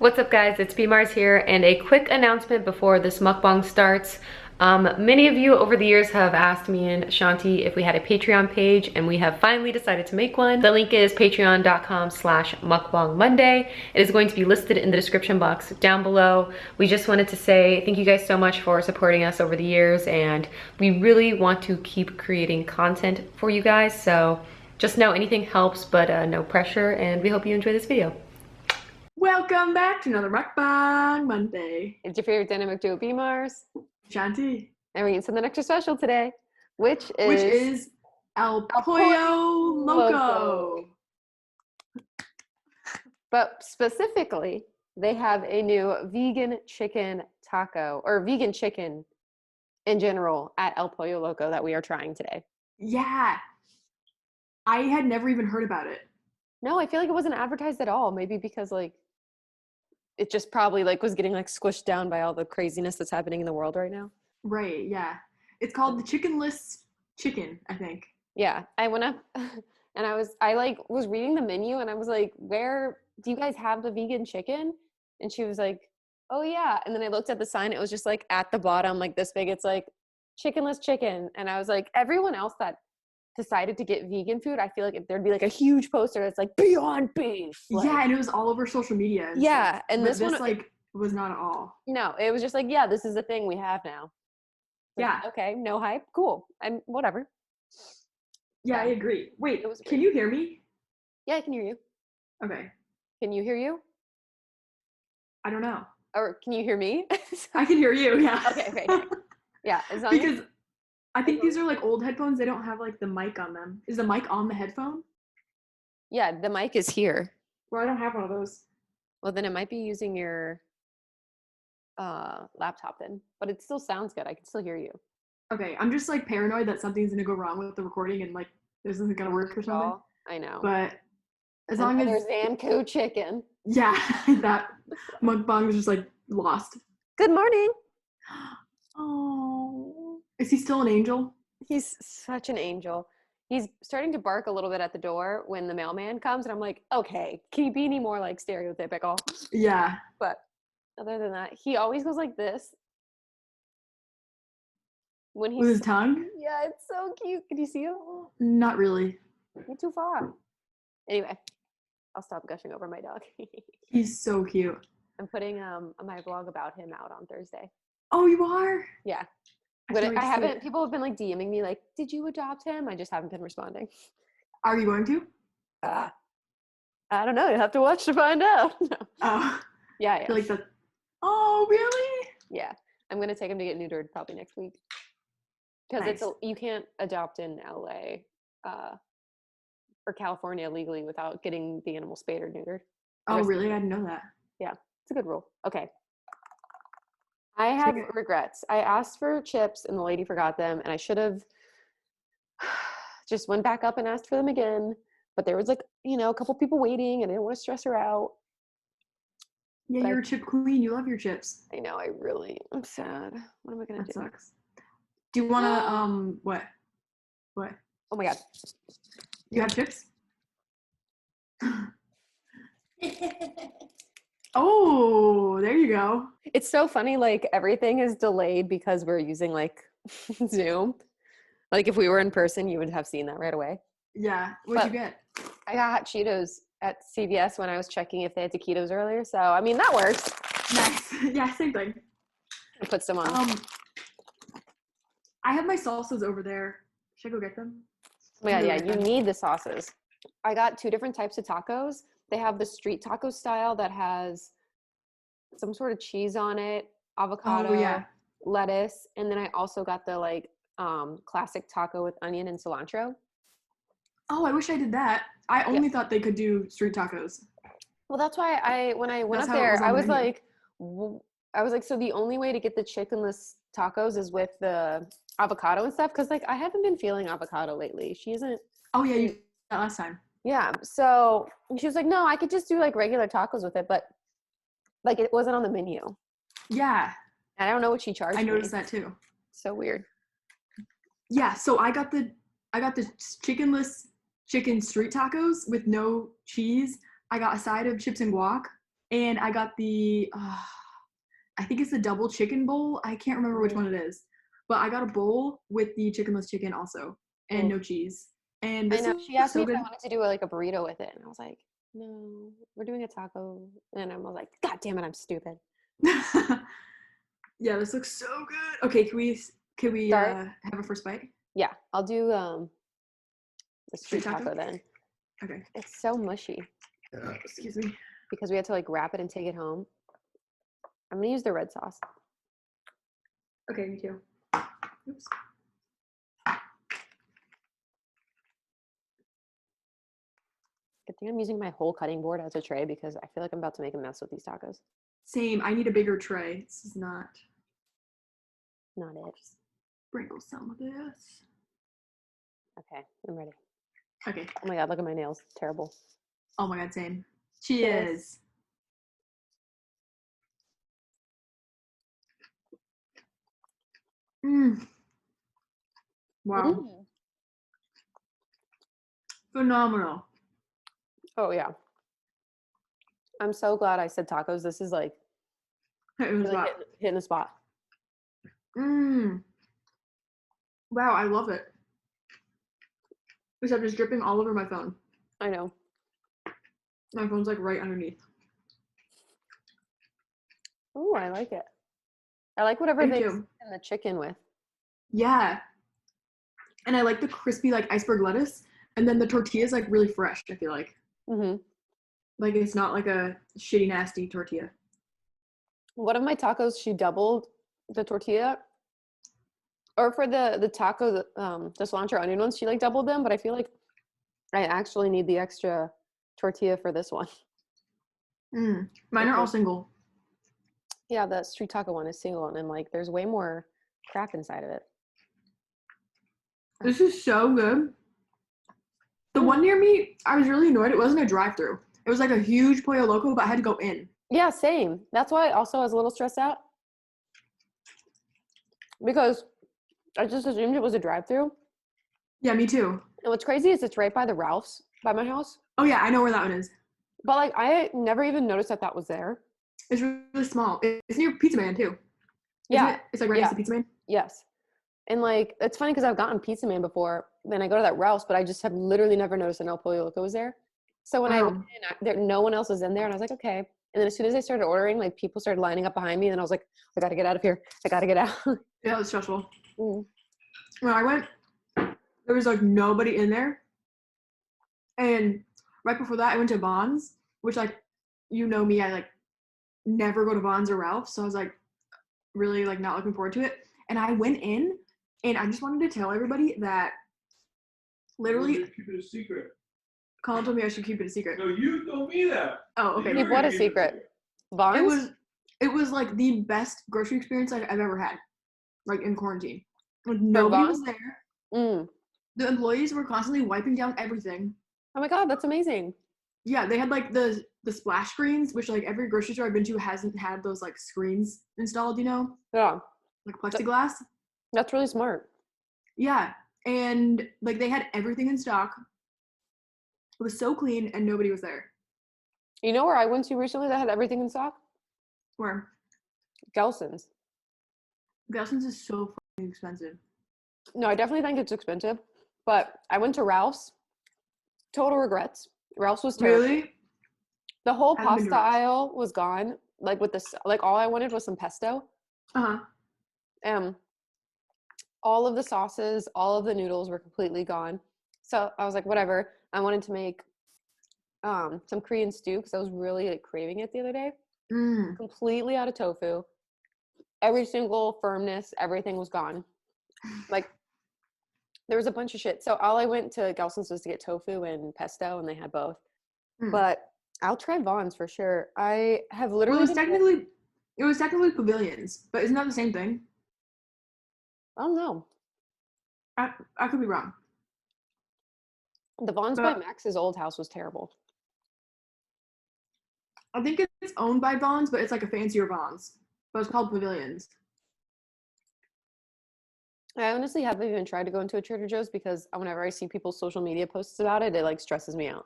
What's up guys, it's BMARSZ here, and a quick announcement before this mukbang starts. Many of you over the years have asked me and Shanti if we had a Patreon page, and we have finally decided to make one. The link is patreon.com/mukbangmonday. It is going to be listed in the description box down below. We just wanted to say thank you guys so much for supporting us over the years, and we really want to keep creating content for you guys, so just know anything helps, but no pressure, and we hope you enjoy this video. Welcome back to another Mukbang Monday. It's your favorite dynamic duo, BMARSZ. Shanti. And we're eating something extra special today, which is El Pollo Loco. But specifically, they have a new vegan chicken taco, or vegan chicken in general, at El Pollo Loco that we are trying today. Yeah. I had never even heard about it. No, I feel like it wasn't advertised at all. Maybe because it just probably was getting squished down by all the craziness that's happening in the world right now. Right, yeah. It's called the Chickenless Chicken, I think. Yeah, I went up and I was reading the menu, and I was like, where do you guys have the vegan chicken? And she was like, oh yeah. And then I looked at the sign, it was just at the bottom, this big, it's chickenless chicken. And I was like, everyone else that decided to get vegan food, I feel like there'd be a huge poster that's Beyond Beef. Yeah, and it was all over social media. And yeah, stuff. and but this one was not at all. No, it was just yeah, this is the thing we have now. Yeah. Okay, no hype, cool, and whatever. Yeah, I agree. Wait, can you hear me? Yeah, I can hear you. Okay. Can you hear you? I don't know. Or can you hear me? I can hear you, yeah. Okay. Yeah, as long because I think these are old headphones. They don't have the mic on them. Is the mic on the headphone? Yeah, the mic is here. Well, I don't have one of those. Well, then it might be using your laptop then, but it still sounds good. I can still hear you. Okay, I'm just paranoid that something's gonna go wrong with the recording and this isn't gonna work or something. I know. But as long as there's Zanku chicken. Yeah, that mukbang is just lost. Good morning. Oh, is he still an angel? He's such an angel. He's starting to bark a little bit at the door when the mailman comes, and I'm like, okay, can you be any more stereotypical? Yeah. But other than that, he always goes like this. When he's with his tongue? Yeah, it's so cute. Can you see him? Not really. You're too far. Anyway, I'll stop gushing over my dog. He's so cute. I'm putting my vlog about him out on Thursday. Oh, you are? Yeah. But I haven't, people have been DMing me did you adopt him? I just haven't been responding. Are you going to? I don't know. You'll have to watch to find out. No. Oh. Yeah. I feel that. Oh, really? Yeah. I'm going to take him to get neutered probably next week. Because you can't adopt in LA or California legally without getting the animal spayed or neutered. Oh, really? I didn't know that. Yeah. It's a good rule. Okay. I have regrets. I asked for chips and the lady forgot them, and I should have just went back up and asked for them again. But there was a couple people waiting, and I didn't want to stress her out. Yeah, but you're a chip queen. You love your chips. I know. I'm sad. What am I gonna do? That sucks. Do you wanna what? What? Oh my god. You have chips? Oh, there you go. It's so funny, everything is delayed because we're using Zoom. If we were in person, you would have seen that right away. Yeah. What'd you get? I got hot Cheetos at CVS when I was checking if they had taquitos earlier. So, I mean, that works. Nice. Yeah, same thing. I put some on. I have my salsas over there. Should I go get them? Oh my god, yeah, you need the sauces. I got 2 different types of tacos. They have the street taco style that has some sort of cheese on it, avocado, lettuce, and then I also got the classic taco with onion and cilantro. Oh, I wish I did that. I only thought they could do street tacos. Well, that's why when I went up there, I was so the only way to get the chickenless tacos is with the avocado and stuff, because I haven't been feeling avocado lately. She isn't. Oh yeah, you did that last time. Yeah, so she was like, no, I could just do regular tacos with it, but it wasn't on the menu. Yeah. And I don't know what she charged me. I noticed that too. So weird. Yeah, so I got the chickenless chicken street tacos with no cheese. I got a side of chips and guac and I got the I think it's the double chicken bowl. I can't remember which one it is, but I got a bowl with the chickenless chicken also, and Mm. no cheese. And I this know. She looks asked me so if I good. wanted to do like a burrito with it, and I was like, no, we're doing a taco. And I was like, God damn it, I'm stupid. Yeah, this looks so good. Okay, can we Start? have a first bite? Yeah, I'll do the Street street taco? taco then. Okay. It's so mushy Excuse me. because we had to like wrap it and take it home. I'm gonna use the red sauce. Okay, me too. Oops. Good thing I'm using my whole cutting board as a tray because I feel like I'm about to make a mess with these tacos. Same. I need a bigger tray. This is not. Not it. Sprinkle some of this. Okay, I'm ready. Okay. Oh my god, look at my nails. Terrible. Oh my god, same. Cheers. Cheers. Mmm. Wow. Mm. Phenomenal. Oh yeah. I'm so glad I said tacos. This is like It was really what? hitting the spot. Mmm. Wow, I love it. Except it's dripping all over my phone. I know. My phone's like right underneath. Ooh, I like it. I like whatever Me they too. season the chicken with. Yeah. And I like the crispy like iceberg lettuce. And then the tortilla is like really fresh, I feel like. Mm-hmm. Like it's not like a shitty nasty tortilla. One of my tacos, she doubled the tortilla. Or for the taco, the cilantro onion ones, she like doubled them, but I feel like I actually need the extra tortilla for this one. Mm. Mine are all single. Yeah, the street taco one is single and like there's way more crap inside of it. This is so good. The one near me, I was really annoyed. It wasn't a drive-through. It was like a huge Pollo Loco, but I had to go in. Yeah, same. That's why also I was a little stressed out because I just assumed it was a drive-through. Yeah, me too. And what's crazy is it's right by the Ralph's by my house. Oh yeah, I know where that one is. But like I never even noticed that that was there. It's really small. It's near Pizza Man too. Isn't Yeah. it? It's like right next to Pizza Man. Yes. And like it's funny because I've gotten Pizza Man before. Then I go to that Ralph's, but I just have literally never noticed that El Pollo Loco was there. So when I went in, no one else was in there, and I was like, okay. And then as soon as I started ordering, like people started lining up behind me, and I was like, I gotta get out of here. I gotta get out. Yeah, it was stressful. Mm. When I went, there was like nobody in there. And right before that, I went to Bonds, which like, you know me, I like never go to Bonds or Ralph's. So I was like really like not looking forward to it. And I went in and I just wanted to tell everybody that literally Keep it a secret. Colin told me I should keep it a secret. No, you told me that. Oh, okay. Keep what a secret? Vons? It was like the best grocery experience I've ever had, like in quarantine. Like For nobody Vons? was there. Mm. The employees were constantly wiping down everything. Oh my god, that's amazing. Yeah, they had like the splash screens, which like every grocery store I've been to hasn't had those like screens installed, you know, Yeah, like plexiglass. that's really smart. Yeah, and like they had everything in stock. It was so clean, and nobody was there. You know where I went to recently that had everything in stock? Where Gelson's. Gelson's is so fucking expensive. No, I definitely think it's expensive. But I went to Ralph's. Total regrets. Ralph's was terrible. Really? The whole I haven't been to pasta Ralph's. aisle was gone. Like with this, like all I wanted was some pesto. Uh huh. All of the sauces, all of the noodles were completely gone. So I was like, whatever. I wanted to make some Korean stew because I was really like craving it the other day. Mm. Completely out of tofu. Every single firmness, everything was gone. Like there was a bunch of shit. So all I went to Gelson's was to get tofu and pesto, and they had both. Mm. But I'll try Vaughn's for sure. I have Well, literally. it was technically Pavilions, but isn't that the same thing? I don't know. I could be wrong. The Vaughn's by Max's old house was terrible. I think it's owned by Vons, but it's like a fancier Vons. But it's called Pavilions. I honestly haven't even tried to go into a Trader Joe's because whenever I see people's social media posts about it, it like stresses me out.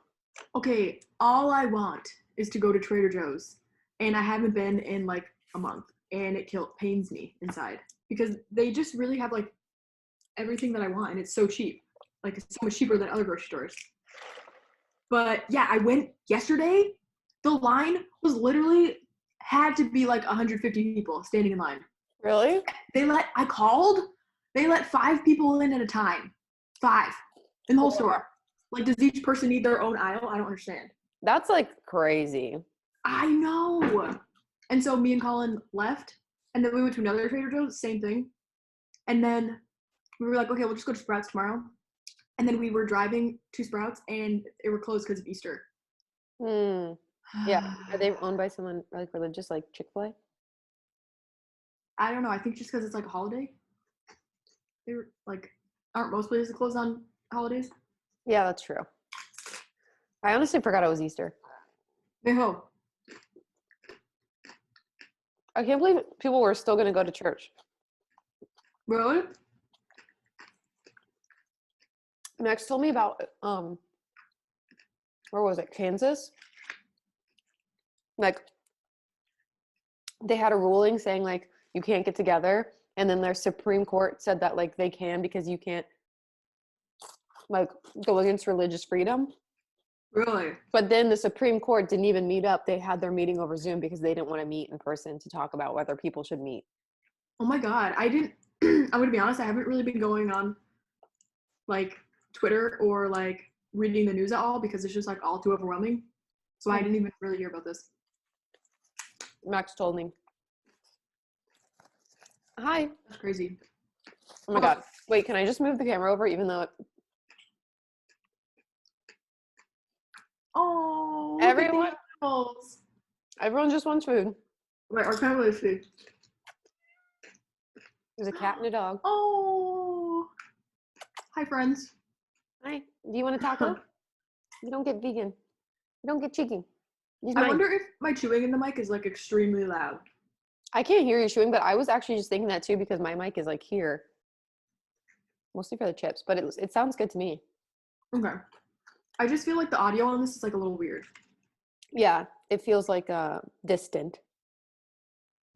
Okay, all I want is to go to Trader Joe's and I haven't been in like a month, and it pains me inside because they just really have like everything that I want, and it's so cheap. Like it's so much cheaper than other grocery stores. But yeah, I went yesterday. The line was literally had to be like 150 people standing in line. Really? I called, they let 5 people in at a time. 5 in the whole store. Like, does each person need their own aisle? I don't understand. That's like crazy. I know. And so me and Colin left, and then we went to another Trader Joe's, same thing. And then we were like, okay, we'll just go to Sprouts tomorrow. And then we were driving to Sprouts, and they were closed because of Easter. Hmm. Yeah. Are they owned by someone like religious, like Chick-fil-A? I don't know. I think just because it's like a holiday. They were like, aren't most places closed on holidays? Yeah, that's true. I honestly forgot it was Easter. They hope. I can't believe people were still going to go to church. Really? Max told me about where was it? Kansas? Like they had a ruling saying like you can't get together, and then their Supreme Court said that like they can because you can't like go against religious freedom. Really? But then the Supreme Court didn't even meet up. They had their meeting over Zoom because they didn't want to meet in person to talk about whether people should meet. Oh my God. I didn't, I'm going to be honest, I haven't really been going on like Twitter or like reading the news at all because it's just like all too overwhelming. So I didn't even really hear about this. Max told me. Hi. That's crazy. Oh my God. Wait, can I just move the camera over even though Oh, everyone animals. everyone just wants food. Wait, our family is food. There's a cat and a dog. Oh. Hi, friends. Hi. Do you want a taco? You don't get vegan. You don't get chicken. He's I mine. wonder if my chewing in the mic is like extremely loud. I can't hear you chewing, but I was actually just thinking that too because my mic is like here. Mostly for the chips, but it sounds good to me. Okay. I just feel like the audio on this is like a little weird. Yeah, it feels like distant.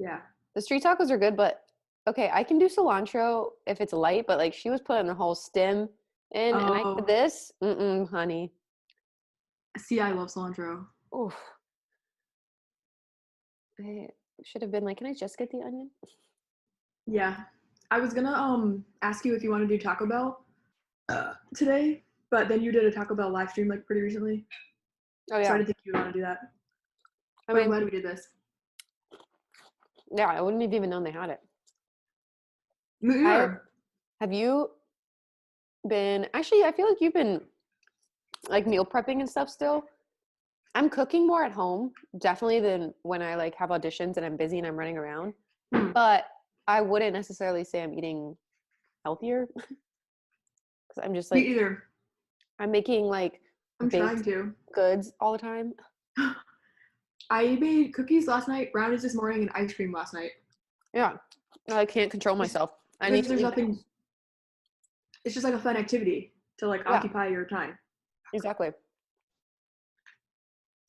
Yeah. The street tacos are good, but okay, I can do cilantro if it's light, but like she was putting the whole stem in, and I did this, honey. See, I love cilantro. Oof. I should have been like, can I just get the onion? Yeah. I was gonna ask you if you want to do Taco Bell today, but then you did a Taco Bell live stream like pretty recently. Oh So I yeah. didn't think you would want to do that. I But I'm mean, glad we did this. yeah, I wouldn't have even known they had it. Me either. Have you been actually? I feel like you've been like meal prepping and stuff still. I'm cooking more at home, definitely than when I like have auditions and I'm busy and I'm running around. But I wouldn't necessarily say I'm eating healthier because I'm just Me like either. I'm making like I'm trying baked to. goods all the time. I made cookies last night, brownies this morning, and ice cream last night. Yeah, I can't control myself. I need to There's eat nothing. It's just like a fun activity to like occupy your time. exactly.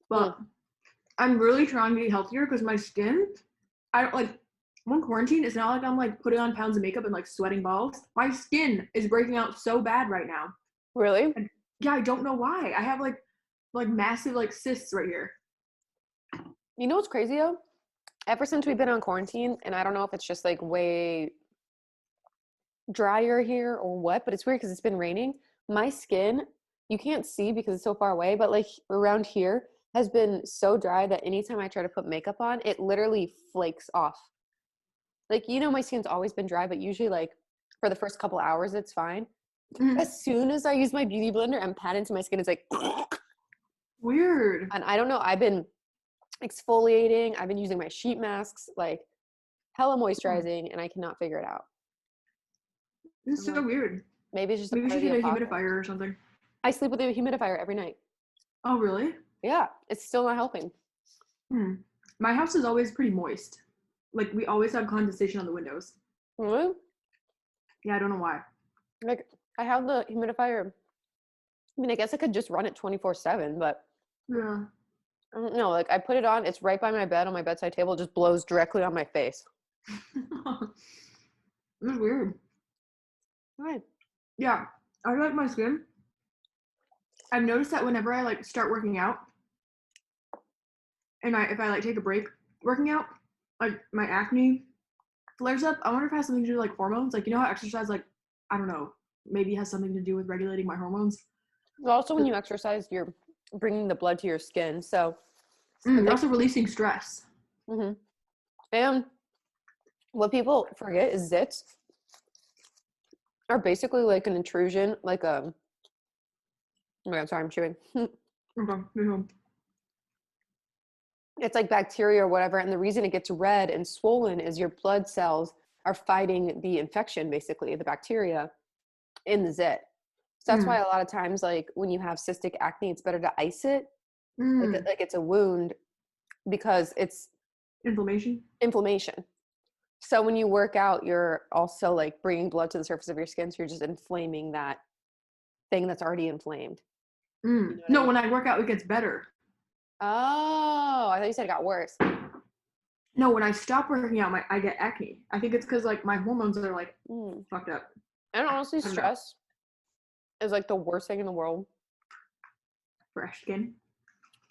But I'm really trying to be healthier because my skin, I don't like. I'm on quarantine. It's not like I'm like putting on pounds of makeup and like sweating balls. My skin is breaking out so bad right now. Really? And yeah, I don't know why. I have like massive like cysts right here. You know what's crazy though? Ever since we've been on quarantine, and I don't know if it's just like way drier here or what, but it's weird because it's been raining. My skin, you can't see because it's so far away, but like around here has been so dry that anytime I try to put makeup on, it literally flakes off. Like, you know, my skin's always been dry, but usually like for the first couple hours, it's fine. As soon as I use my beauty blender and pat into my skin, it's like Weird. and I don't know, I've been exfoliating, I've been using my sheet masks, like hella moisturizing, and I cannot figure it out. It's so weird. Maybe it's just Maybe we part should of the get a apocalypse. humidifier or something. I sleep with a humidifier every night. Oh, really? Yeah, it's still not helping. My house is always pretty moist. Like, we always have condensation on the windows. Really? Yeah, I don't know why. Like, I have the humidifier. I mean, I guess I could just run it 24/7, but Yeah. I don't know. Like I put it on. It's right by my bed on my bedside table. It just blows directly on my face. That's weird. Right. Yeah, I like my skin. I've noticed that whenever I like start working out, and if I like take a break working out, like my acne flares up. I wonder if it has something to do with like hormones. Like you know how exercise, like I don't know, maybe has something to do with regulating my hormones. Also, when you exercise, you're bringing the blood to your skin. So, You're like, also releasing stress. and what people forget is zits are basically like an intrusion, like a. Oh my God, sorry, I'm chewing. Okay, mhm. It's like bacteria or whatever, and the reason it gets red and swollen is your blood cells are fighting the infection, basically the bacteria in the zit. So that's why a lot of times, like when you have cystic acne, it's better to ice it, like it's a wound, because it's Inflammation. inflammation. So when you work out, you're also like bringing blood to the surface of your skin, so you're just inflaming that thing that's already inflamed. You know what I No, mean? when I work out, it gets better. Oh, I thought you said it got worse. No, when I stop working out, I get acne. I think it's because like my hormones are like fucked up. And honestly, I don't know. stress is like the worst thing in the world. Fresh skin.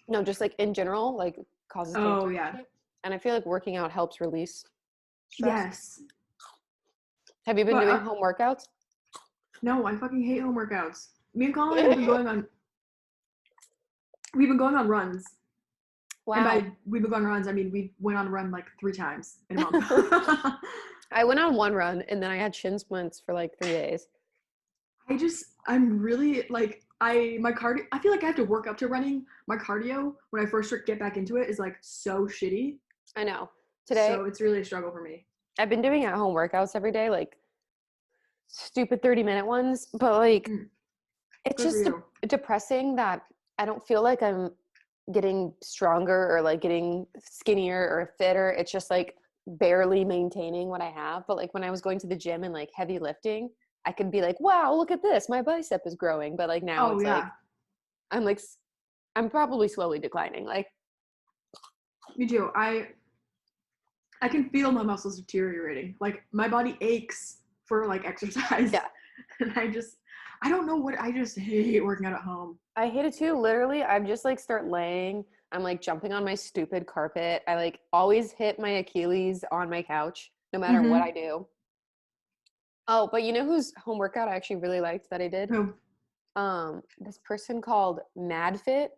No, just like in general, like causes cancer. Oh yeah. And I feel like working out helps release stress. Yes. Have you been But doing home workouts? no, I fucking hate home workouts. Me and Colin have been going on. We've been going on runs. Wow. And by we've been going on runs, I mean we went on a run like 3 times in a month. I went on one run and then I had shin splints for like 3 days. I'm really like my cardio. I feel like I have to work up to running. My cardio when I first get back into it is like so shitty. I know. Today, So it's really a struggle for me. I've been doing at home workouts every day, like stupid 30-minute ones, but like it's Good for just you. depressing that I don't feel like I'm getting stronger or like getting skinnier or fitter. It's just like barely maintaining what I have. But like when I was going to the gym and like heavy lifting, I could be like, wow, look at this, my bicep is growing. But like now Oh it's yeah. like I'm probably slowly declining. Like Me too. I can feel my muscles deteriorating. Like my body aches for like exercise. Yeah. And I don't know what I just hate working out at home. I hate it too. Literally, I'm just like start laying. I'm like jumping on my stupid carpet. I like always hit my Achilles on my couch, no matter what I do. Oh, but you know whose home workout I actually really liked that I did? Who? This person called MadFit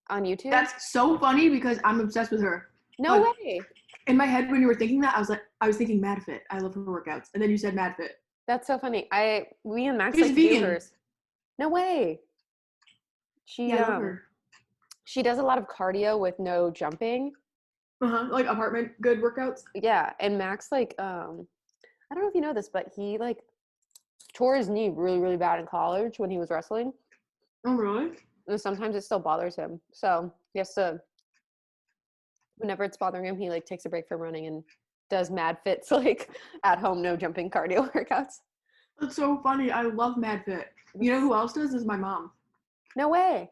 on YouTube. That's so funny because I'm obsessed with her. No Like, way. in my head when you were thinking that, I was thinking MadFit. I love her workouts. And then you said MadFit. That's so funny. We and Max She's like to do vegan. hers. No way. She Yeah, I love her. she does a lot of cardio with no jumping. Like apartment good workouts. Yeah, and Max like I don't know if you know this, but he like tore his knee really, really bad in college when he was wrestling. Oh really? And sometimes it still bothers him. So he has to, whenever it's bothering him, he like takes a break from running and does mad fits like at home, no jumping cardio workouts. That's so funny. I love MadFit. You know who else does? Is my mom. No way.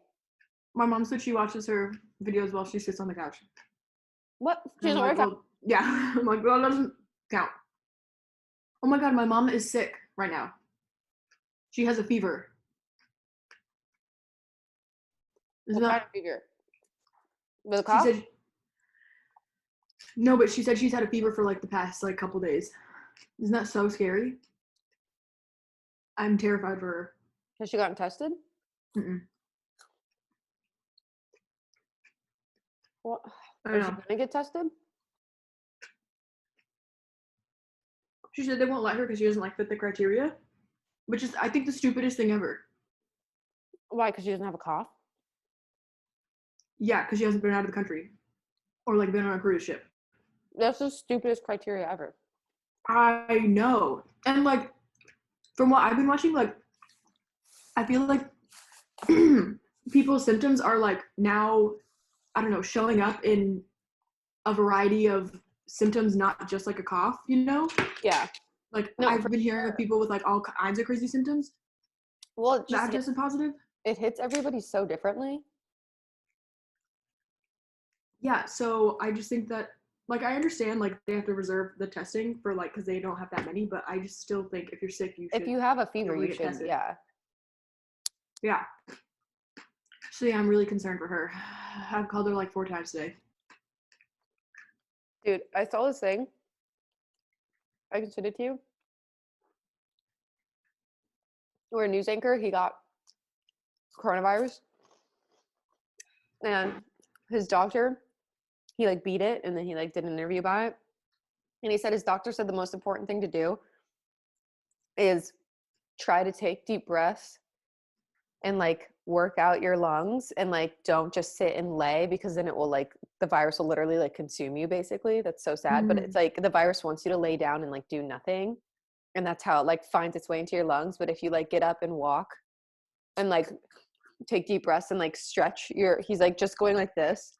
My mom said she watches her videos while she sits on the couch. What? She And doesn't I'm work like, out. well, yeah. I'm like, well, that doesn't count. Oh my god, my mom is sick right now. She has a fever. Isn't What kind that? of figure? With a She cough? said no, but she said she's had a fever for like the past like couple days. Isn't that so scary? I'm terrified for her. Has she gotten tested? Mm-mm. What? I Is she know. gonna get tested? She said they won't let her because she doesn't like fit the criteria, which is I think the stupidest thing ever. Why? Because she doesn't have a cough? Yeah, because she hasn't been out of the country or like been on a cruise ship. That's the stupidest criteria ever. I know, and like from what I've been watching, like I feel like people's symptoms are like now, I don't know, showing up in a variety of symptoms, not just like a cough, you know? Yeah. Like No, I've for been hearing sure. of people with like all kinds of crazy symptoms Well, it that just have tested positive. it hits everybody so differently. Yeah, so I just think that, like, I understand, like, they have to reserve the testing for, like, because they don't have that many, but I just still think if you're sick, you If should you have a fever, totally you get should, tested. yeah. Yeah. So, yeah, I'm really concerned for her. I've called her, like, 4 times today. Dude, I saw this thing. I can send it to you. Where a news anchor, he got coronavirus, and his doctor, he like beat it, and then he like did an interview about it, and he said his doctor said the most important thing to do is try to take deep breaths and like work out your lungs, and like don't just sit and lay, because then it will like the virus will literally like consume you basically. That's so sad, but it's like the virus wants you to lay down and like do nothing, and that's how it like finds its way into your lungs. But if you like get up and walk and like take deep breaths and like stretch your, he's like just going like this,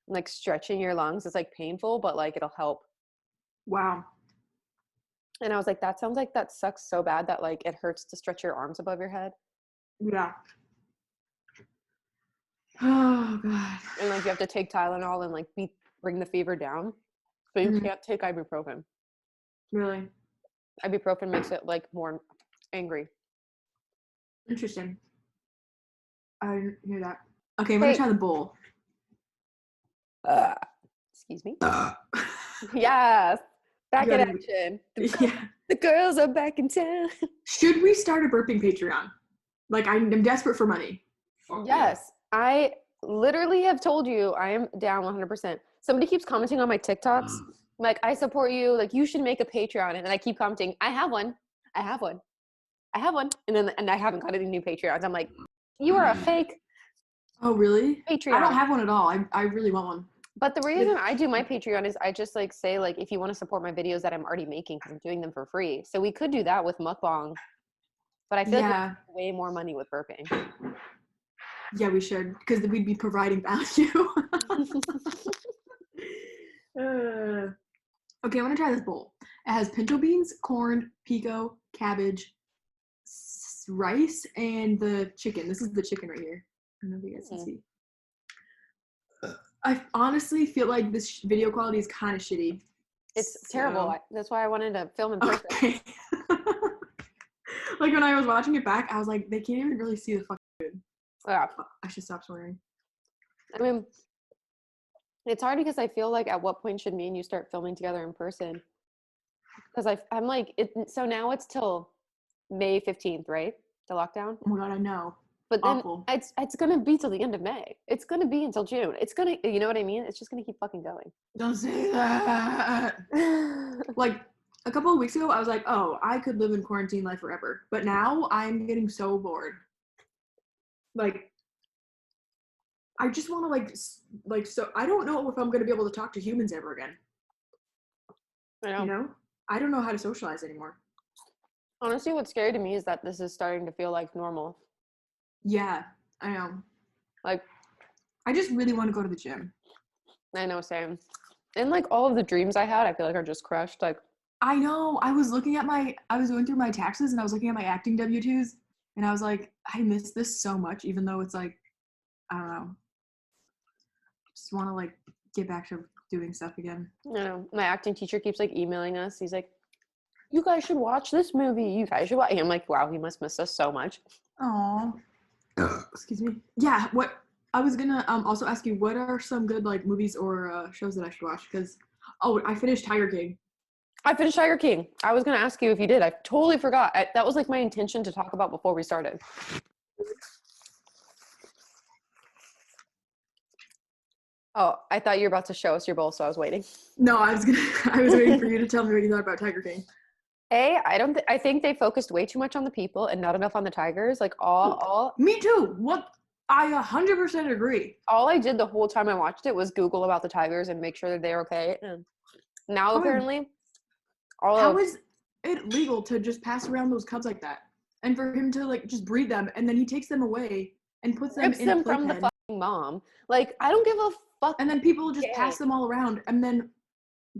like stretching your lungs, it's like painful, but like it'll help. Wow. And I was like, that sounds like that sucks so bad that like it hurts to stretch your arms above your head. Yeah. Oh, God. And like you have to take Tylenol and like bring the fever down, but you can't take ibuprofen. Really? Ibuprofen makes it like more angry. Interesting. I didn't hear that. Okay, I'm Hey. gonna try the bowl. Excuse me. Yes. Back in Gotta- action. Yeah. The girls are back in town. Should we start a burping Patreon? Like, I'm desperate for money. Fuck Yes. I literally have told you I am down 100%. Somebody keeps commenting on my TikToks. Like, I support you. Like, you should make a Patreon. And then I keep commenting, I have one. I have one. I have one. And I haven't got any new Patreons. I'm like, you are a fake Oh, really? Patreon. I don't have one at all. I really want one. But the reason I do my Patreon is I just like say like, if you want to support my videos that I'm already making, because I'm doing them for free. So we could do that with mukbang. But I feel like Yeah. we way more money with burping. Yeah, we should, because we'd be providing value. Okay, I'm gonna try this bowl. It has pinto beans, corn, pico, cabbage, rice, and the chicken. This is the chicken right here. I don't know if you guys can see. I honestly feel like this video quality is kind of shitty. It's terrible. That's why I wanted to film in person. Okay. Like when I was watching it back, I was like, they can't even really see the fucking food. Yeah. I should stop swearing. I mean, it's hard because I feel like at what point should me and you start filming together in person? Because I'm like, so now it's till May 15th, right? The lockdown. Oh my God, I know. But then Awful. it's gonna be till the end of May. It's gonna be until June. It's gonna, you know what I mean? It's just gonna keep fucking going. Don't say that. Like a couple of weeks ago, I was like, oh, I could live in quarantine life forever. But now I'm getting so bored. Like, I just want to so I don't know if I'm gonna be able to talk to humans ever again. I know. You know, I don't know how to socialize anymore. Honestly, what's scary to me is that this is starting to feel like normal. Yeah, I know. Like, I just really want to go to the gym. I know, same. And like all of the dreams I had, I feel like are just crushed. Like, I know. I was going through my taxes and I was looking at my acting W-2s and I was like, I miss this so much, even though it's like, I don't know. Just want to like get back to doing stuff again. you know, my acting teacher keeps like emailing us. He's like, you guys should watch this movie. You guys should watch. I'm like, wow, he must miss us so much. Aw. Excuse me. Yeah, what I was gonna also ask you, what are some good like movies or shows that I should watch? Because I finished Tiger King. I finished Tiger King. I was gonna ask you if you did. I totally forgot. That was like my intention to talk about before we started. Oh, I thought you were about to show us your bowl, so I was waiting. No, I was waiting for you to tell me what you thought about Tiger King. I think they focused way too much on the people and not enough on the tigers. Like Me too. What? I 100% agree. all I did the whole time I watched it was Google about the tigers and make sure that they're okay. And now apparently, how is it legal to just pass around those cubs like that, and for him to like just breed them, and then he takes them away and puts them rips in a them from the playpen, fucking mom. Like, I don't give a fuck. and then people just Okay. pass them all around, and then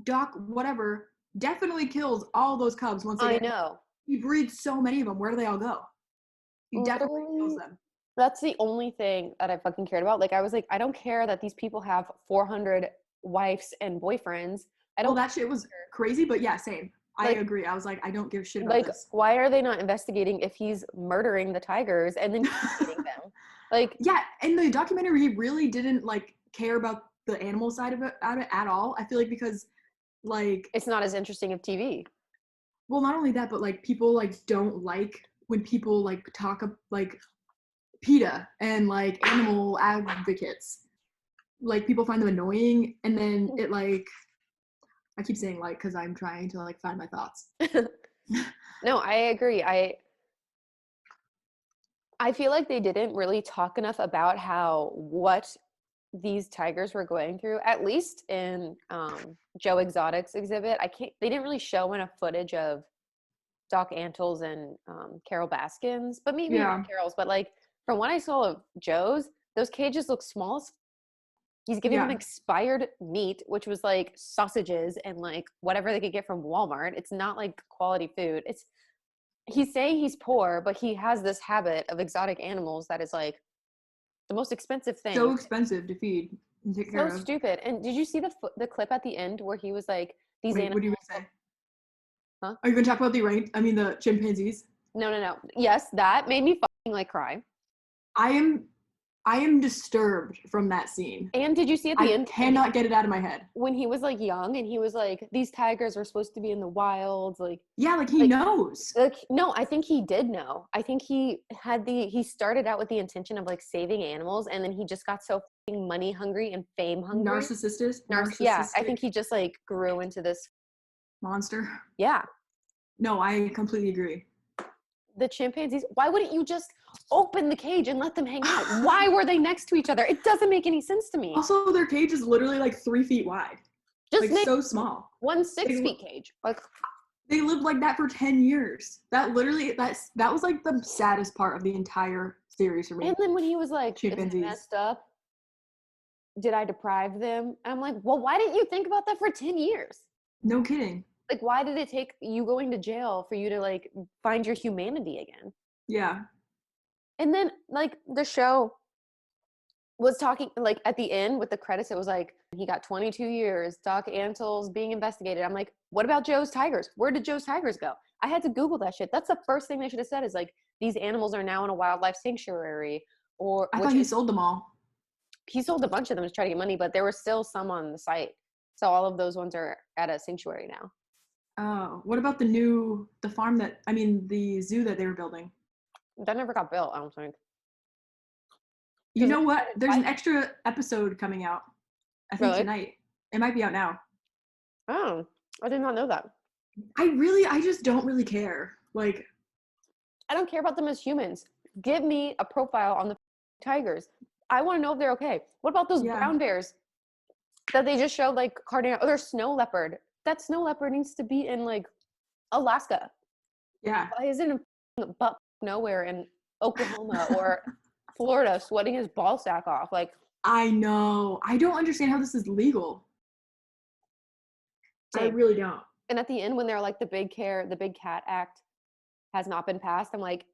Doc whatever definitely kills all those cubs once I again. know. He breeds so many of them. Where do they all go? He definitely kills them. That's the only thing that I fucking cared about. Like, I was like, I don't care that these people have 400 wives and boyfriends. I Well, don't that shit was crazy, but yeah, same. I like agree. I was like, I don't give a shit about like this. why are they not investigating if he's murdering the tigers and then eating them? Like, Yeah, in the documentary, he really didn't like care about the animal side of it at all. I feel like because like, it's not as interesting of TV. well, not only that, but like people like don't like when people like talk like PETA and like animal advocates. Like people find them annoying, and then it like I keep saying like because I'm trying to like find my thoughts. No, I agree. I feel like they didn't really talk enough about how what these tigers were going through, at least in Joe Exotic's exhibit. They didn't really show enough footage of Doc Antles and Carol Baskins, but maybe not Yeah, Carol's, but like from what I saw of Joe's, those cages look small as he's giving them yeah. expired meat, which was like sausages and like whatever they could get from Walmart. It's not like quality food. It's he's saying he's poor, but he has this habit of exotic animals that is like the most expensive So thing. expensive to feed and take So care of. stupid. And did you see the clip at the end where he was like, "These Wait, what animals"? do you say? Huh? Are you gonna talk about the chimpanzees? No, no, no. Yes, that made me fucking like cry. I am I am disturbed from that scene. And did you see at the I end cannot get it out of my head. when he was like young and he was like, "These tigers are supposed to be in the wild," Yeah, like he like knows. no, I think he did know. I think he started out with the intention of like saving animals, and then he just got so fucking money hungry and fame hungry. Yeah, I Narcissistic think he just like grew into this. monster. Yeah, No, I completely agree. the chimpanzees. Why wouldn't you just open the cage and let them hang out? Why were they next to each other? It doesn't make any sense to me. Also, their cage is literally like 3 feet wide, Just like make so small. one They, 6 feet cage. Like, they lived like that for 10 years. That was like the saddest part of the entire series for and me. then when he was like, "Is it Chimpanzees. messed up? Did I deprive them?" I'm like, "Well, why didn't you think about that for 10 years? No kidding. Like, why did it take you going to jail for you to like find your humanity again?" Yeah. And then like the show was talking like at the end with the credits, it was like he got 22 years. Doc Antle's being investigated. I'm like, what about Joe's tigers? Where did Joe's tigers go? I had to Google that shit. That's the first thing they should have said is like these animals are now in a wildlife sanctuary, or I thought which he is sold them all. he sold a bunch of them to try to get money, but there were still some on the site. So all of those ones are at a sanctuary now. Oh, what about the zoo that they were building? That never got built, I don't think. You Because know they what? started There's an fighting. extra episode coming out. I think Really? tonight. It might be out now. Oh, I did not know that. I just don't really care. Like, I don't care about them as humans. Give me a profile on the tigers. I want to know if they're okay. What about those yeah, brown bears that they just showed like carting out? Oh, there's snow leopard. That snow leopard needs to be in like Alaska. yeah. Why is it in butt nowhere in Oklahoma or Florida sweating his ball sack off? Like, I know. I don't understand how this is legal. I same. really don't. And at the end, when they're like the big cat act has not been passed, I'm like,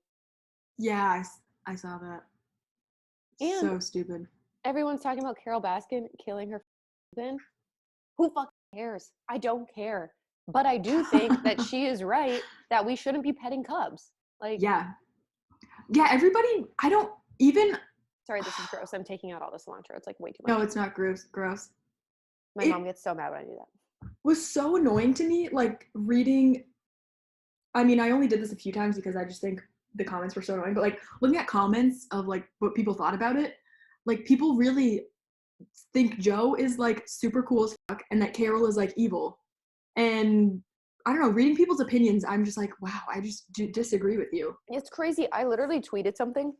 Yeah, I saw that. and So stupid. everyone's talking about Carol Baskin killing her husband. Who fucking cares? I don't care. But I do think that she is right that we shouldn't be petting cubs. Like, Yeah. Yeah, everybody, I don't even. sorry, this is gross. I'm taking out all the cilantro. It's like way too much. No, it's not gross. My It mom gets so mad when I do that. was so annoying to me, like reading. I mean, I only did this a few times because I just think the comments were so annoying, but like looking at comments of like what people thought about it, like people really think Joe is like super cool as fuck and that Carol is like evil. And I don't know, reading people's opinions, I'm just like, wow, I just disagree with you. It's crazy. I literally tweeted something.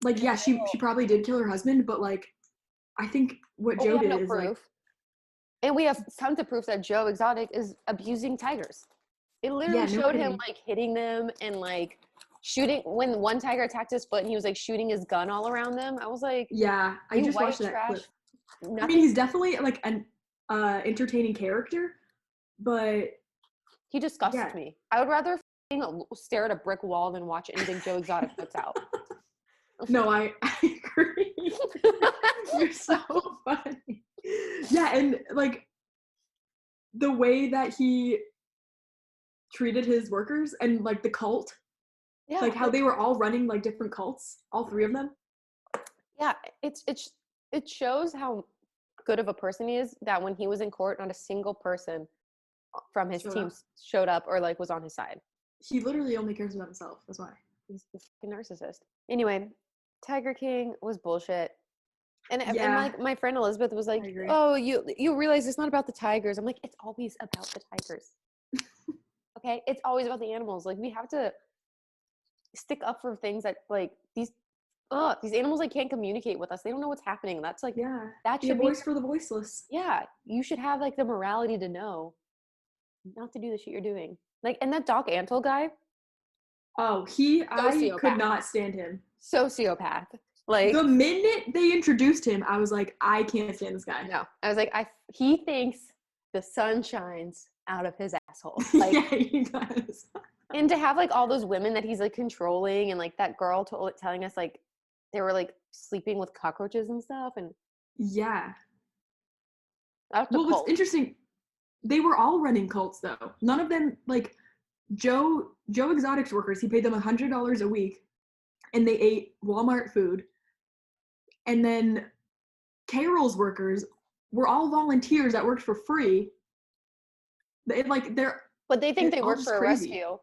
Like, yeah, she probably did kill her husband, but like, I think what But we Joe have did no is like, proof. And we have tons of proof that Joe Exotic is abusing tigers. It literally yeah, no showed him kidding. like hitting them and like shooting when one tiger attacked his foot and he was like shooting his gun all around them. I was like, Yeah, I you just white watched that trash. clip. I mean, Nothing. he's definitely like an entertaining character, but He disgusts yeah. me. I would rather stare at a brick wall than watch anything Joe Exotic puts out. No, I agree. You're so funny. Yeah, and like the way that he treated his workers and like the cult, Yeah, like how they were all running like different cults, all three of them. yeah. It shows how good of a person he is that when he was in court, not a single person from his Showed team up. showed up or like was on his side. He literally only cares about himself. That's why. He's a fucking narcissist. Anyway, Tiger King was bullshit. And Yeah, like my friend Elizabeth was like, I agree. "Oh, you realize it's not about the tigers." I'm like, "It's always about the tigers." Okay? It's always about the animals. Like we have to stick up for things that like these animals like can't communicate with us. They don't know what's happening. That's like Yeah, that be a should be voice for the voiceless. yeah, you should have like the morality to know not to do the shit you're doing. Like and that Doc Antle guy, Oh, I could sociopath. not stand him. Sociopath. Like The minute they introduced him, I was like, I can't stand this guy. no. I was like he thinks the sun shines out of his asshole. Like Yeah, he does. and to have like all those women that he's like controlling and like that girl telling us like they were like sleeping with cockroaches and stuff and Yeah. that's a Well, what's cult. interesting, they were all running cults though. None of them, like Joe Exotic's workers, he paid them $100 a week, and they ate Walmart food. And then Carol's workers were all volunteers that worked for free. But they think It's they all work just for a crazy. rescue.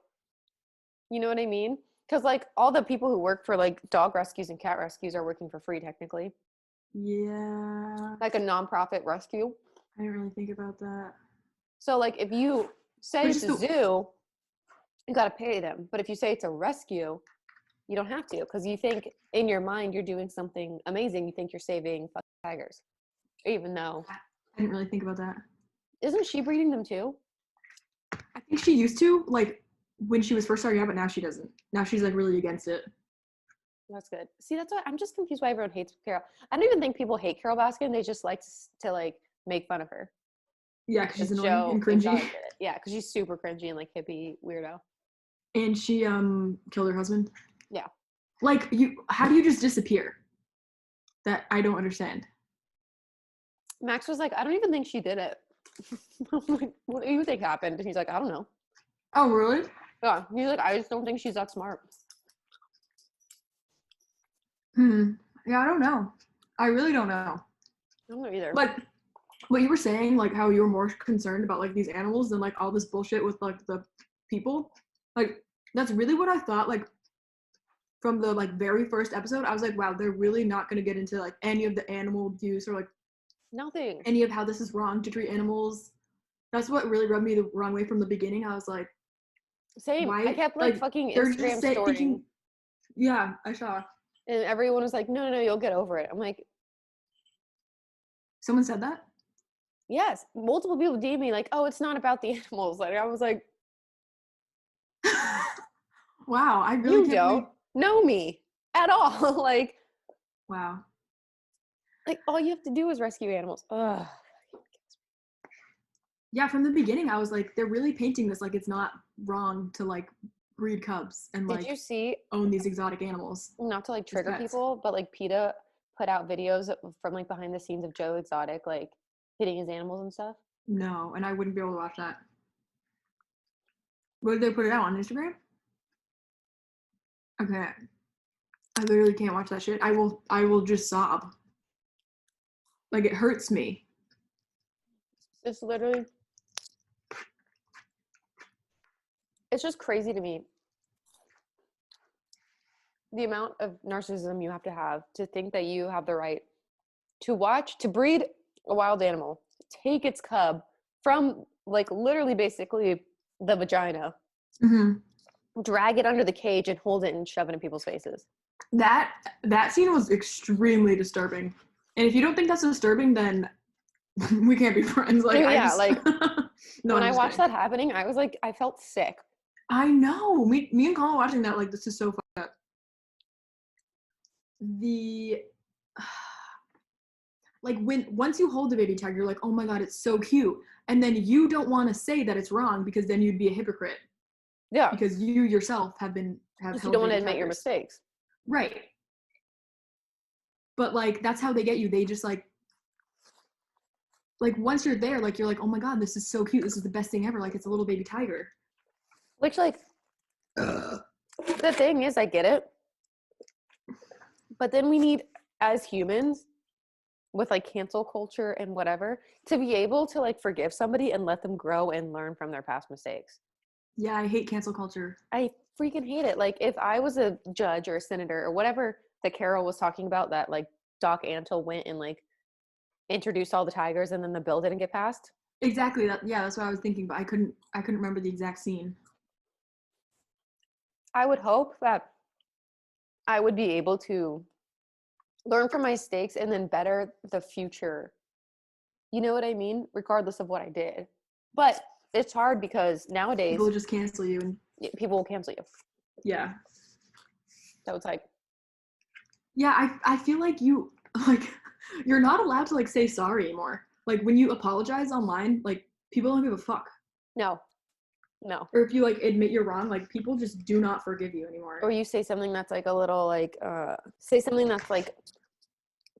You know what I mean? Because like all the people who work for like dog rescues and cat rescues are working for free technically, Yeah, like a nonprofit rescue. I didn't really think about that. So like if you say But it's just a zoo, you got to pay them. But if you say it's a rescue, you don't have to because you think in your mind you're doing something amazing. You think you're saving fucking tigers, even though I didn't really think about that. isn't she breeding them too? I think she used to, like, when she was first starting out, but now she doesn't. Now she's like really against it. That's good. See, that's why I'm just confused why everyone hates Carol. I don't even think people hate Carol Baskin. They just like to like make fun of her. Yeah, because she's Because annoying Joe and cringy. Exotic did it. Yeah, because she's super cringy and like hippie weirdo. And she killed her husband. Yeah. Like, how do you just disappear? That I don't understand. Max was like, I don't even think she did it. I'm like, what do you think happened? And he's like, I don't know. Oh, really? Yeah. He's like, I just don't think she's that smart. Yeah, I don't know. I really don't know. I don't know either. Like, what you were saying, like how you were more concerned about like these animals than like all this bullshit with like the people. Like, that's really what I thought. Like, from the like very first episode, I was like, wow, they're really not gonna get into like any of the animal abuse or like Nothing. any of how this is wrong to treat animals. That's what really rubbed me the wrong way from the beginning. I was like, Same. why? I kept like fucking they're Instagram just storying. thinking, yeah, I saw. And everyone was like, no, you'll get over it. I'm like, Someone said that? yes. Multiple people DM me like, oh, it's not about the animals. Like I was like, Wow, I really you can't don't believe. know me at all. like Wow. all you have to do is rescue animals. Ugh. Yeah, from the beginning, I was like, they're really painting this like it's not wrong to like breed cubs and Did like you see, own these exotic animals. not to like trigger pets. people, but like PETA put out videos from like behind the scenes of Joe Exotic like hitting his animals and stuff? No, and I wouldn't be able to watch that. Where did they put it out on Instagram? Okay. I literally can't watch that shit. I will just sob. Like it hurts me. It's literally, it's just crazy to me. The amount of narcissism you have to think that you have the right to breed a wild animal, take its cub from like literally basically the vagina, drag it under the cage and hold it and shove it in people's faces. That scene was extremely disturbing. And if you don't think that's disturbing, then we can't be friends. Like Yeah, like no, when I watched kidding. that happening, I was like, I felt sick. I know. Me and Colin watching that, like, this is so fucked up. Like once you hold the baby tiger, you're like, oh my god, it's so cute. And then you don't want to say that it's wrong because then you'd be a hypocrite. Yeah. Because you yourself have You held don't want to baby admit your tigers. mistakes. Right. But like that's how they get you. They just like once you're there, like you're like, oh my god, this is so cute. This is the best thing ever. Like it's a little baby tiger. Which like the thing is, I get it. But then we need, as humans, with like cancel culture and whatever, to be able to like forgive somebody and let them grow and learn from their past mistakes. Yeah, I hate cancel culture. I freaking hate it. Like if I was a judge or a senator or whatever that Carol was talking about, that like Doc Antle went and like introduced all the tigers and then the bill didn't get passed. Exactly. That. Yeah, that's what I was thinking, but I couldn't remember the exact scene. I would hope that I would be able to learn from my mistakes and then better the future. You know what I mean? Regardless of what I did. But it's hard because nowadays People will just cancel you and people will cancel you. yeah. So it's like, Yeah, I feel like you like you're not allowed to like say sorry anymore. Like when you apologize online, like people don't give a fuck. no. Or if you like admit you're wrong, like people just do not forgive you anymore. Or you say something that's like a little like say something that's like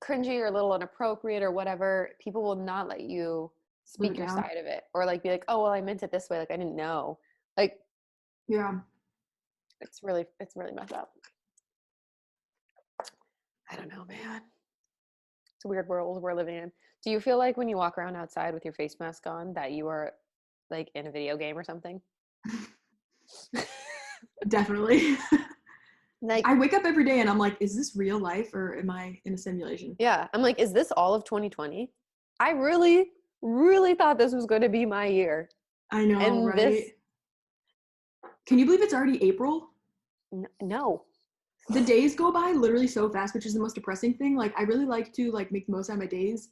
cringy or a little inappropriate or whatever, people will not let you speak your side of it, or like be like, oh well, I meant it this way, like I didn't know. Like yeah, it's really messed up. I don't know, man. It's a weird world we're living in. Do you feel like when you walk around outside with your face mask on that you are like in a video game or something? definitely. Like I wake up every day and I'm like, is this real life or am I in a simulation? yeah, I'm like, is this all of 2020? I really thought this was going to be my year. I know, And right? Can you believe it's already April? No. The days go by literally so fast, which is the most depressing thing. Like I really like to like make the most out of my days,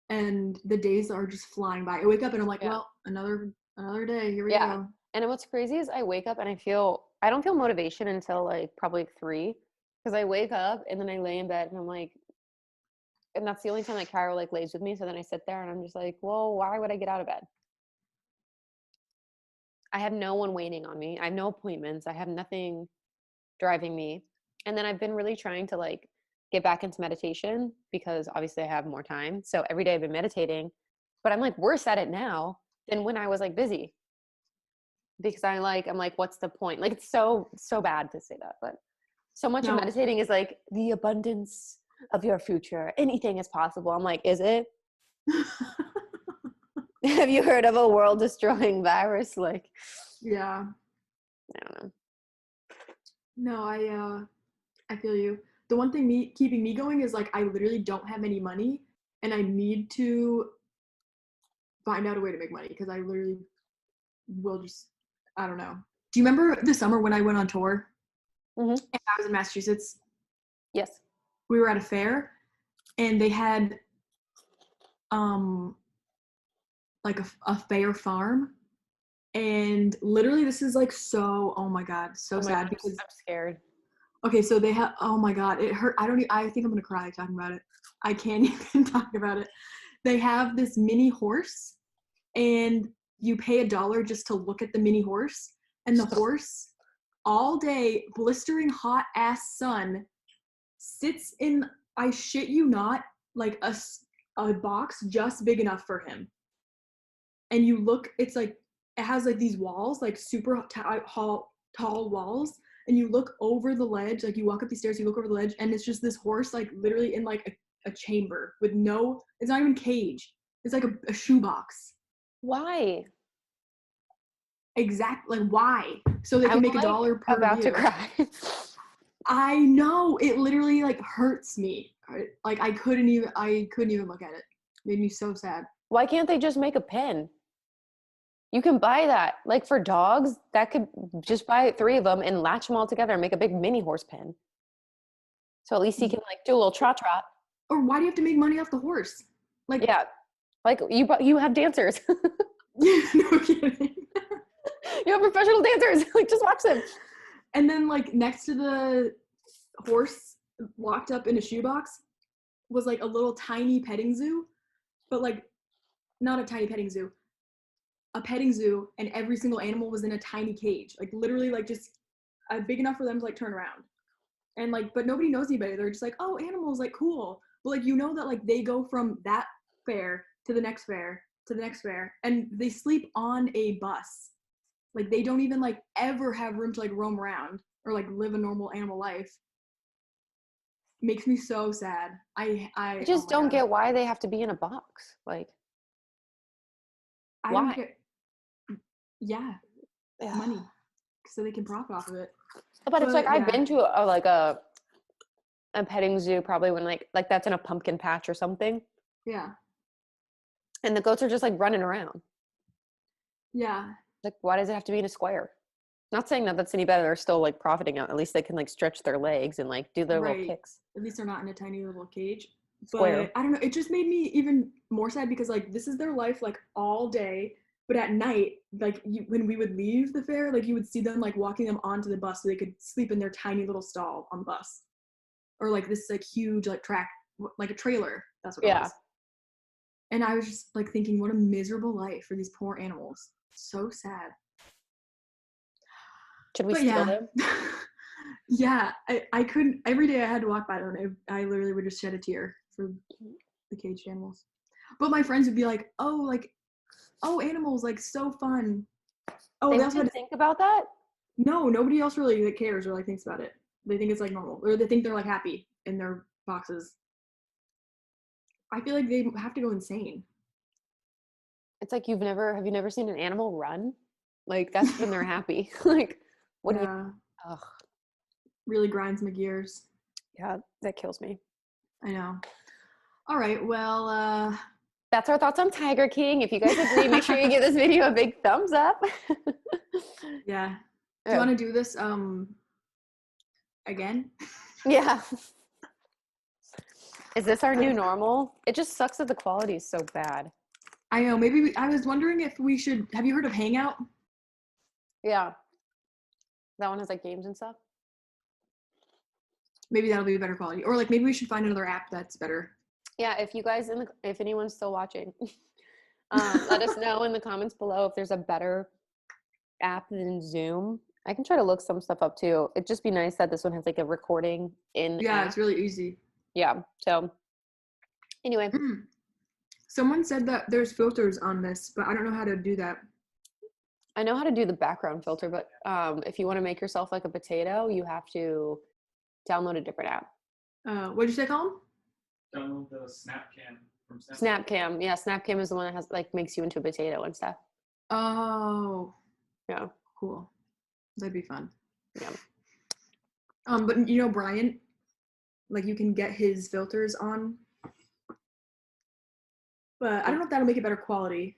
and the days are just flying by. I wake up and I'm like, well, another day. Here we go. And what's crazy is I wake up and I don't feel motivation until like probably 3, because I wake up and then I lay in bed and I'm like, and that's the only time that Carol like lays with me. So then I sit there and I'm just like, well, why would I get out of bed? I have no one waiting on me. I have no appointments. I have nothing driving me. And then I've been really trying to like get back into meditation because obviously I have more time. So every day I've been meditating, but I'm like worse at it now than when I was like busy. Because I'm like, what's the point? Like it's so bad to say that, but so much of meditating is like the abundance of your future. Anything is possible. I'm like, is it? Have you heard of a world destroying virus? Like, yeah. I don't know. No, I feel you. The one thing keeping me going is like I literally don't have any money and I need to find out a way to make money because I literally will just I don't know. Do you remember the summer when I went on tour? Mm-hmm. And I was in Massachusetts. Yes. We were at a fair and they had like a fair farm, and literally this is like so oh my god, so sad because I'm scared. Okay, so they have oh my god, it hurt. I think I'm gonna cry talking about it. I can't even talk about it. They have this mini horse and you pay $1 just to look at the mini horse, and the horse all day blistering hot ass sun sits in, I shit you not, like a box just big enough for him. And you look, it's like it has like these walls, like super tall walls, and you look over the ledge, like you walk up these stairs, you look over the ledge, and it's just this horse like literally in like a chamber with no, it's not even cage, it's like a shoebox. Why? Exactly, like why? So they can make $1 per about view. to cry. I know, it literally like hurts me. Like I couldn't even look at it. It made me so sad. Why can't they just make a pen? You can buy that. Like for dogs, that could just buy 3 of them and latch them all together and make a big mini horse pen. So at least he can like do a little trot. Or why do you have to make money off the horse? Like yeah, like you have dancers. No kidding. You have professional dancers. Like just watch them. And then like next to the horse locked up in a shoebox was like a little tiny petting zoo, but like not a tiny petting zoo, a petting zoo, and every single animal was in a tiny cage, like literally like just big enough for them to like turn around. And like, but nobody knows anybody. They're just like, oh, animals, like cool. But like, you know that like they go from that fair to the next fair to the next fair, and they sleep on a bus. Like they don't even like ever have room to like roam around or like live a normal animal life. Makes me so sad. I oh just my don't God. get why they have to be in a box. Like, I why? don't get. Yeah, money, so they can profit off of it. But it's like, I've yeah. been to a petting zoo probably when like that's in a pumpkin patch or something. Yeah. And the goats are just like running around. Yeah. Like, why does it have to be in a square? Not saying that that's any better. They're still like profiting out. At least they can like stretch their legs and like do their little kicks. At least they're not in a tiny little cage. Square. But I don't know. It just made me even more sad because like this is their life like all day. But at night, like when we would leave the fair, like you would see them like walking them onto the bus so they could sleep in their tiny little stall on the bus, or like this like huge like track, like a trailer. That's what it was. And I was just like thinking, what a miserable life for these poor animals. So sad. Should we steal them? Yeah, I couldn't. Every day I had to walk by them. I literally would just shed a tear for the caged animals. But my friends would be like, oh, animals, like so fun. Oh, they also didn't think about that? No, nobody else really like, cares or like thinks about it. They think it's like normal, or they think they're like happy in their boxes. I feel like they have to go insane. It's like, have you never seen an animal run? Like, that's when they're happy. Like, what do you? Ugh. Really grinds my gears. Yeah, that kills me. I know. All right, well, that's our thoughts on Tiger King. If you guys agree, make sure you give this video a big thumbs up. Yeah. Do you want to do this again? Yeah. Is this our new normal? It just sucks that the quality is so bad. I know. Maybe I was wondering if we should. Have you heard of Hangout? Yeah. That one has like games and stuff. Maybe that'll be better quality, or like maybe we should find another app that's better. Yeah, if you guys if anyone's still watching, let us know in the comments below if there's a better app than Zoom. I can try to look some stuff up too. It'd just be nice that this one has like a recording in. Yeah, it's really easy. Yeah. So anyway, someone said that there's filters on this, but I don't know how to do that. I know how to do the background filter, but if you want to make yourself like a potato, you have to download a different app. What did you say, Colin? Download the Snapcam from Snapcam. Yeah, Snapcam is the one that has like makes you into a potato and stuff. Oh. Yeah. Cool. That'd be fun. Yeah. But you know Brian, like you can get his filters on. But I don't know if that'll make it better quality.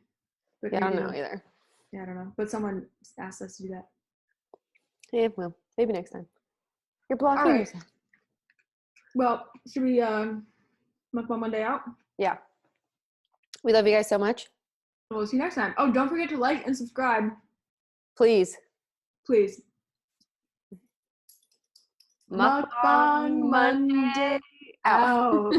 But yeah, I don't know either. Yeah, I don't know. But someone asked us to do that. Yeah, well, maybe next time. You're blocking yourself. Well, should we Mukbang Monday out? Yeah. We love you guys so much. We'll see you next time. Oh, don't forget to like and subscribe. Please. Please. Mukbang Monday out.